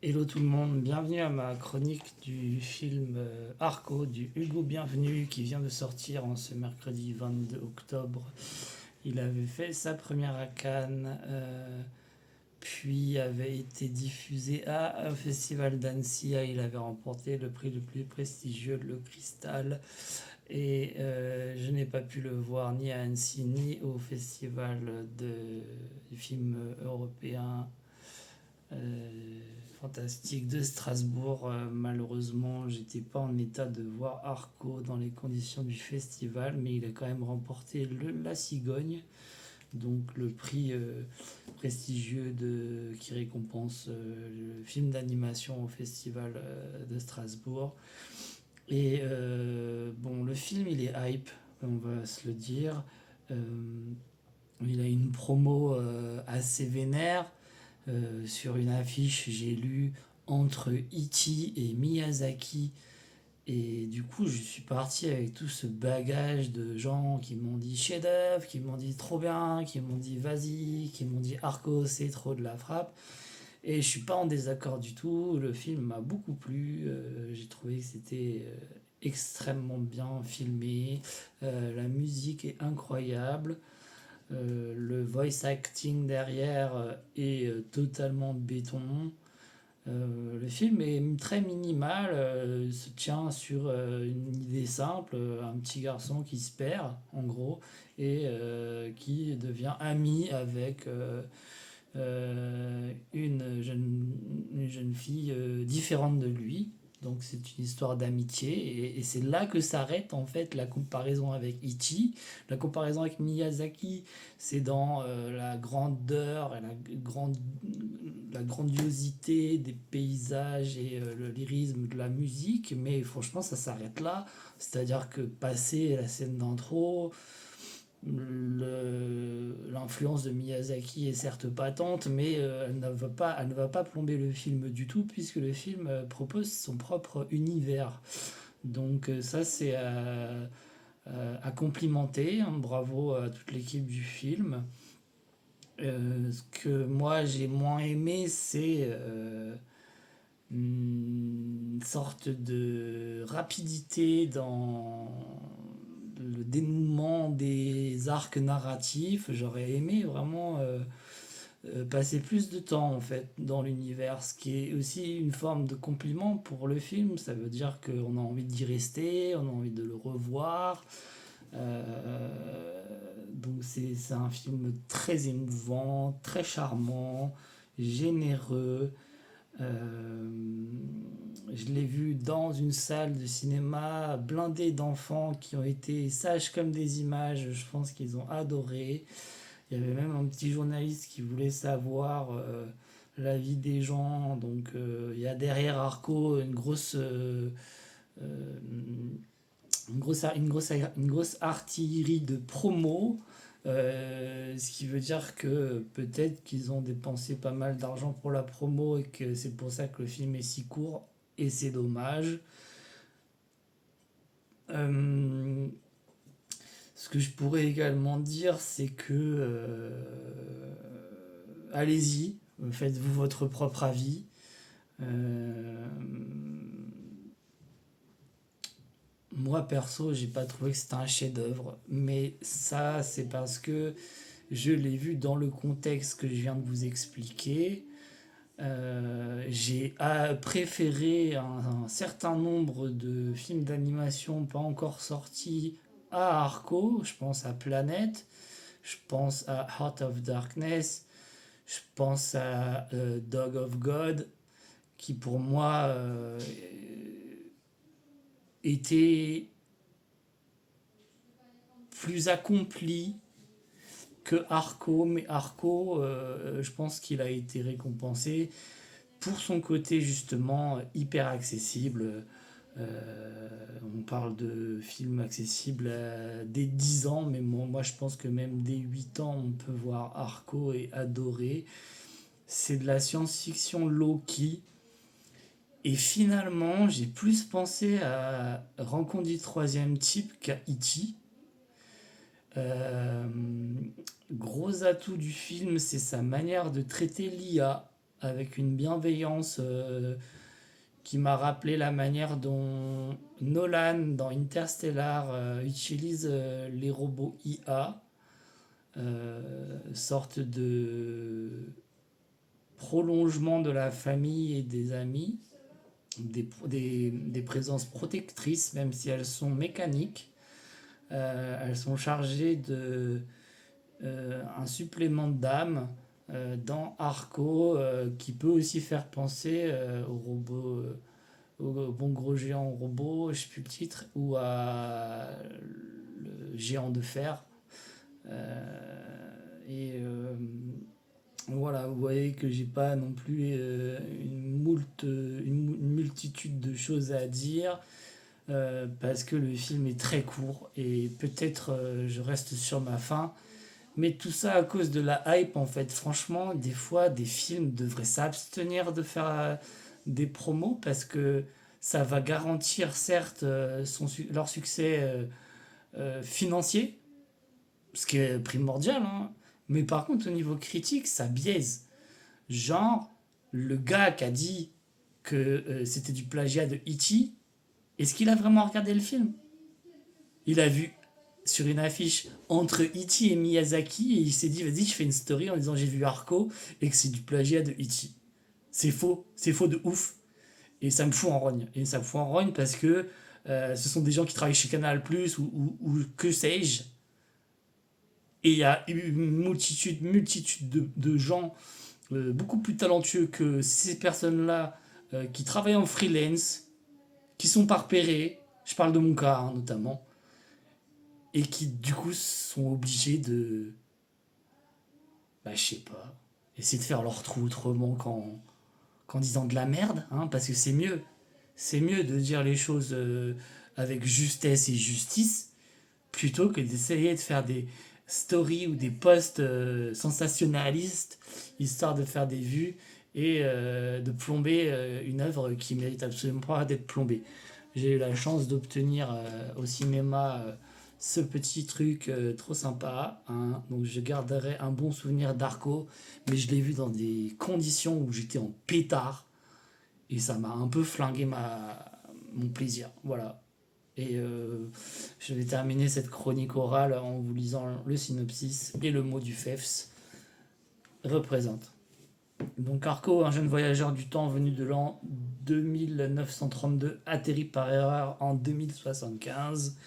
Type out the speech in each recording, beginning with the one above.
Hello tout le monde, bienvenue à ma chronique du film Arco du Hugo Bienvenu qui vient de sortir en ce mercredi 22 octobre. Il avait fait sa première à Cannes, puis avait été diffusé à un festival d'Annecy. Il avait remporté le prix le plus prestigieux, le Cristal. Et je n'ai pas pu le voir ni à Annecy ni au festival du film européen euh, fantastique de Strasbourg. Malheureusement, j'étais pas en état de voir Arco dans les conditions du festival, mais il a quand même remporté La Cigogne, donc le prix prestigieux qui récompense le film d'animation au festival de Strasbourg. Et bon, le film il est hype, on va se le dire. Euh, il a une promo assez vénère. Sur une affiche, j'ai lu entre E.T. et Miyazaki. Et du coup, je suis parti avec tout ce bagage de gens qui m'ont dit chef-d'œuvre, qui m'ont dit trop bien, qui m'ont dit vas-y, qui m'ont dit Arco, c'est trop de la frappe. Et je suis pas en désaccord du tout. Le film m'a beaucoup plu. J'ai trouvé que c'était extrêmement bien filmé. La musique est incroyable. Le voice acting derrière est totalement béton. Le film est très minimal, se tient sur une idée simple, un petit garçon qui se perd en gros et qui devient ami avec une jeune fille différente de lui. Donc c'est une histoire d'amitié et c'est là que s'arrête en fait la comparaison avec Ichi. La comparaison avec Miyazaki, c'est dans la grandeur et la grandiosité des paysages et le lyrisme de la musique, mais franchement ça s'arrête là. C'est-à-dire que passer la scène d'intro, l'influence de Miyazaki est certes patente, mais elle ne va pas plomber le film du tout, puisque le film propose son propre univers. Donc ça, c'est à complimenter, hein. Bravo à toute l'équipe du film. Ce que moi j'ai moins aimé, c'est une sorte de rapidité dans le dénouement des arcs narratifs. J'aurais aimé vraiment passer plus de temps en fait dans l'univers, ce qui est aussi une forme de compliment pour le film. Ça veut dire qu'on a envie d'y rester, on a envie de le revoir. Donc c'est un film très émouvant, très charmant, généreux. Euh, je l'ai vu dans une salle de cinéma blindée d'enfants qui ont été sages comme des images. Je pense qu'ils ont adoré. Il y avait même un petit journaliste qui voulait savoir l'avis des gens. Donc il y a derrière Arco euh, une grosse artillerie de promo. Ce qui veut dire que peut-être qu'ils ont dépensé pas mal d'argent pour la promo et que c'est pour ça que le film est si court. Et c'est dommage. Euh, Ce que je pourrais également dire, c'est que allez-y, faites-vous votre propre avis. Euh, Moi perso, j'ai pas trouvé que c'était un chef-d'œuvre, mais ça, c'est parce que je l'ai vu dans le contexte que je viens de vous expliquer. J'ai préféré un certain nombre de films d'animation pas encore sortis à Arco. Je pense à Planète, je pense à Heart of Darkness, je pense à Dog of God, qui pour moi était plus accompli que Arco, mais Arco, je pense qu'il a été récompensé pour son côté justement hyper accessible. On parle de films accessibles dès 10 ans, mais moi je pense que même dès 8 ans on peut voir Arco et adorer. C'est de la science-fiction low-key. Et finalement, j'ai plus pensé à Rencontre du troisième type qu'à E.T. Euh, Gros atout du film, c'est sa manière de traiter l'IA. avec une bienveillance qui m'a rappelé la manière dont Nolan, dans Interstellar, utilise les robots IA, sorte de prolongement de la famille et des amis, des présences protectrices, même si elles sont mécaniques. Elles sont chargées de un supplément d'âme dans Arco qui peut aussi faire penser au robot, au bon gros géant robot, je sais plus le titre, ou à le géant de fer. Et voilà, vous voyez que j'ai pas non plus une multitude de choses à dire parce que le film est très court et peut-être je reste sur ma faim. Mais tout ça à cause de la hype en fait. Franchement, des fois, des films devraient s'abstenir de faire des promos parce que ça va garantir certes leur succès financier, ce qui est primordial, hein. Mais par contre, au niveau critique, ça biaise. Genre, le gars qui a dit que c'était du plagiat de E.T., est-ce qu'il a vraiment regardé le film? Il a vu sur une affiche entre E.T. et Miyazaki et il s'est dit vas-y je fais une story en disant j'ai vu Arco et que c'est du plagiat de E.T. C'est faux de ouf et ça me fout en rogne. Et ça me fout en rogne parce que ce sont des gens qui travaillent chez Canal Plus ou que sais-je. Et il y a une multitude de gens beaucoup plus talentueux que ces personnes-là qui travaillent en freelance, qui sont pas repérés. Je parle de mon cas hein, notamment et qui du coup sont obligés de, bah je sais pas, essayer de faire leur trou autrement qu'en disant de la merde, hein, parce que c'est mieux de dire les choses avec justesse et justice plutôt que d'essayer de faire des stories ou des posts sensationnalistes histoire de faire des vues et de plomber une œuvre qui mérite absolument pas d'être plombée. J'ai eu la chance d'obtenir au cinéma ce petit truc trop sympa, hein. Donc je garderai un bon souvenir d'Arco, mais je l'ai vu dans des conditions où j'étais en pétard et ça m'a un peu flingué mon plaisir. Voilà. Et je vais terminer cette chronique orale en vous lisant le synopsis et le mot du FEFS représente. Donc Arco, un jeune voyageur du temps venu de l'an 2932, atterrit par erreur en 2075.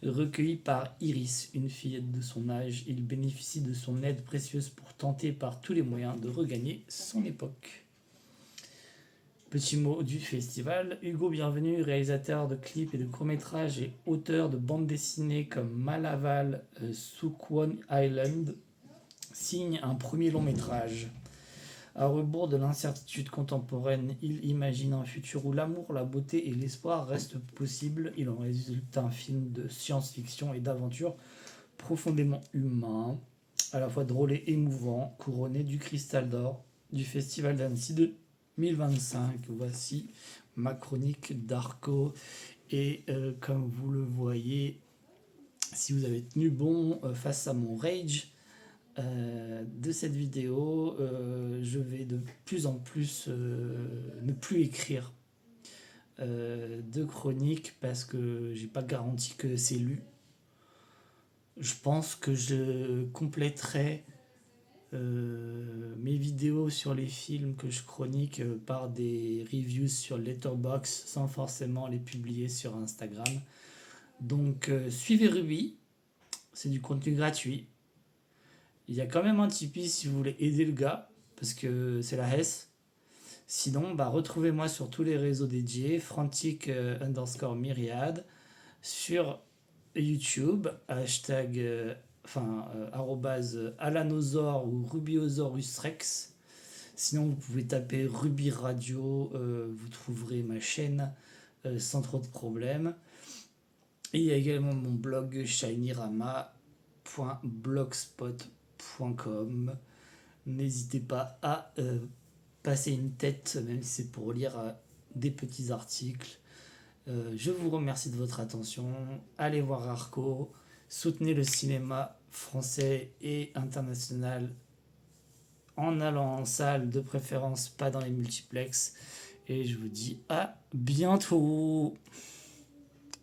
Recueilli par Iris, une fillette de son âge, il bénéficie de son aide précieuse pour tenter par tous les moyens de regagner son époque. Petit mot du festival, Hugo Bienvenu, réalisateur de clips et de courts-métrages et auteur de bandes dessinées comme Malaval, Sukwon Island, signe un premier long-métrage. À rebours de l'incertitude contemporaine, il imagine un futur où l'amour, la beauté et l'espoir restent possibles. Il en résulte un film de science-fiction et d'aventure profondément humain, à la fois drôle et émouvant, couronné du Cristal d'Or du Festival d'Annecy 2025. Voici ma chronique d'Arco. Et comme vous le voyez, si vous avez tenu bon face à mon rage, de cette vidéo, je vais de plus en plus ne plus écrire de chroniques parce que j'ai pas garanti que c'est lu. Je pense que je compléterai mes vidéos sur les films que je chronique par des reviews sur Letterboxd sans forcément les publier sur Instagram. Donc suivez Ruby, c'est du contenu gratuit. Il y a quand même un Tipeee si vous voulez aider le gars, parce que c'est la Hesse. Sinon, bah, retrouvez-moi sur tous les réseaux dédiés, frantic _myriade, sur YouTube, hashtag, Alanosaur ou Rubiosaurus Rex. Sinon, vous pouvez taper Ruby Radio, vous trouverez ma chaîne sans trop de problèmes. Et il y a également mon blog shinyrama.blogspot.com. N'hésitez pas à passer une tête, même si c'est pour lire des petits articles. Je vous remercie de votre attention. Allez voir Arco. Soutenez le cinéma français et international en allant en salle, de préférence pas dans les multiplex. Et je vous dis à bientôt.